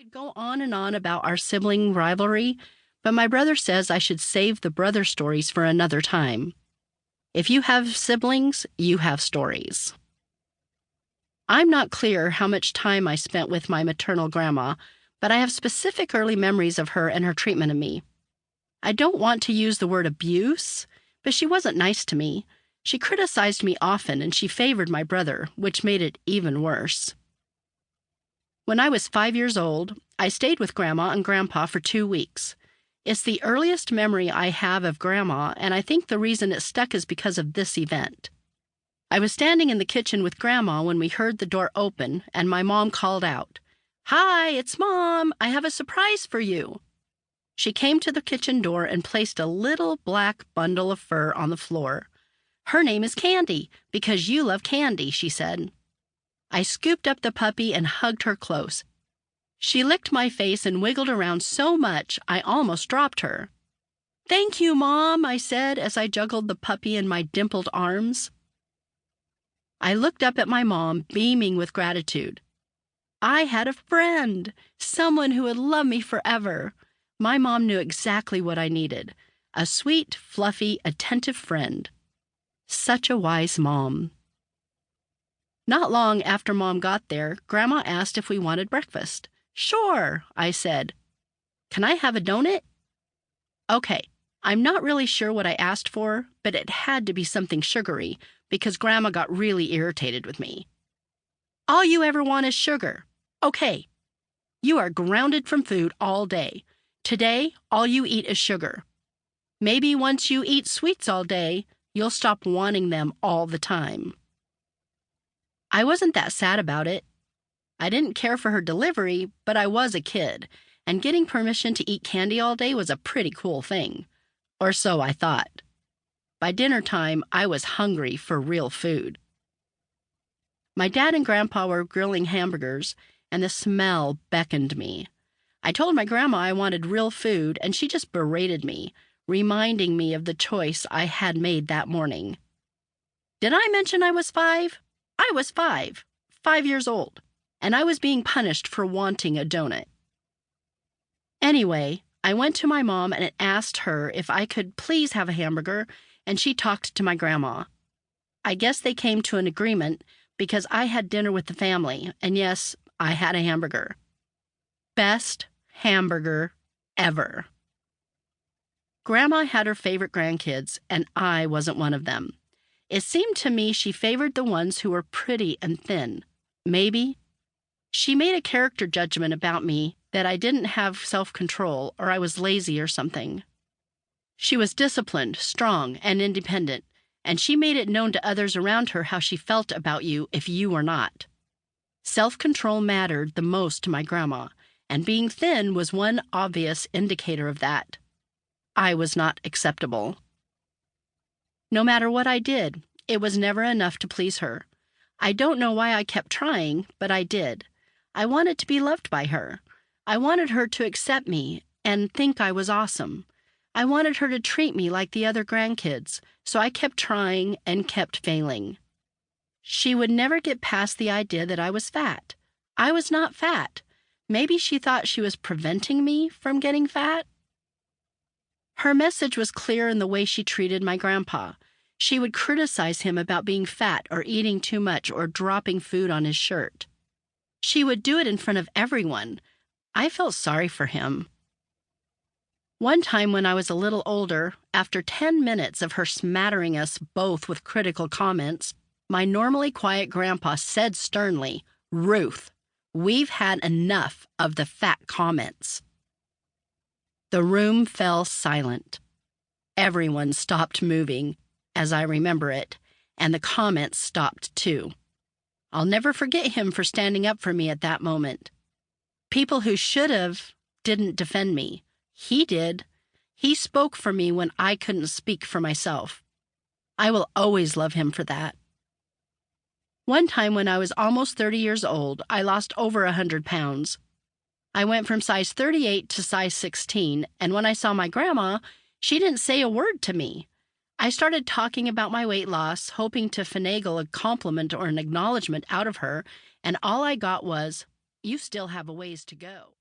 could go on and on about our sibling rivalry, but my brother says I should save the brother stories for another time. If you have siblings, you have stories. I'm not clear how much time I spent with my maternal grandma, but I have specific early memories of her and her treatment of me. I don't want to use the word abuse, but she wasn't nice to me. She criticized me often, and she favored my brother, which made it even worse. When I was 5 years old, I stayed with Grandma and Grandpa for 2 weeks. It's the earliest memory I have of Grandma, and I think the reason it stuck is because of this event. I was standing in the kitchen with Grandma when we heard the door open, and my mom called out, "Hi, it's Mom. I have a surprise for you." She came to the kitchen door and placed a little black bundle of fur on the floor. "Her name is Candy, because you love candy," she said. I scooped up the puppy and hugged her close. She licked my face and wiggled around so much I almost dropped her. "Thank you, Mom," I said as I juggled the puppy in my dimpled arms. I looked up at my mom, beaming with gratitude. I had a friend, someone who would love me forever. My mom knew exactly what I needed, a sweet, fluffy, attentive friend. Such a wise mom. Not long after Mom got there, Grandma asked if we wanted breakfast. "Sure," I said. "Can I have a donut?" Okay, I'm not really sure what I asked for, but it had to be something sugary because Grandma got really irritated with me. "All you ever want is sugar. Okay, you are grounded from food all day. Today, all you eat is sugar. Maybe once you eat sweets all day, you'll stop wanting them all the time." I wasn't that sad about it. I didn't care for her delivery, but I was a kid, and getting permission to eat candy all day was a pretty cool thing. Or so I thought. By dinner time, I was hungry for real food. My dad and Grandpa were grilling hamburgers, and the smell beckoned me. I told my grandma I wanted real food, and she just berated me, reminding me of the choice I had made that morning. Did I mention I was 5? I was 5 years old, and I was being punished for wanting a donut. Anyway, I went to my mom and asked her if I could please have a hamburger, and she talked to my grandma. I guess they came to an agreement because I had dinner with the family, and yes, I had a hamburger. Best hamburger ever. Grandma had her favorite grandkids, and I wasn't one of them. It seemed to me she favored the ones who were pretty and thin. Maybe. She made a character judgment about me that I didn't have self-control or I was lazy or something. She was disciplined, strong, and independent, and she made it known to others around her how she felt about you if you were not. Self-control mattered the most to my grandma, and being thin was one obvious indicator of that. I was not acceptable. No matter what I did, it was never enough to please her. I don't know why I kept trying, but I did. I wanted to be loved by her. I wanted her to accept me and think I was awesome. I wanted her to treat me like the other grandkids, so I kept trying and kept failing. She would never get past the idea that I was fat. I was not fat. Maybe she thought she was preventing me from getting fat? Her message was clear in the way she treated my grandpa. She would criticize him about being fat or eating too much or dropping food on his shirt. She would do it in front of everyone. I felt sorry for him. One time when I was a little older, after 10 minutes of her smattering us both with critical comments, my normally quiet grandpa said sternly, "Ruth, we've had enough of the fat comments." The room fell silent. Everyone stopped moving, as I remember it, and the comments stopped too. I'll never forget him for standing up for me at that moment. People who should have didn't defend me. He did. He spoke for me when I couldn't speak for myself. I will always love him for that. One time when I was almost 30 years old, I lost over 100 pounds. I went from size 38 to size 16, and when I saw my grandma, she didn't say a word to me. I started talking about my weight loss, hoping to finagle a compliment or an acknowledgement out of her, and all I got was, "You still have a ways to go."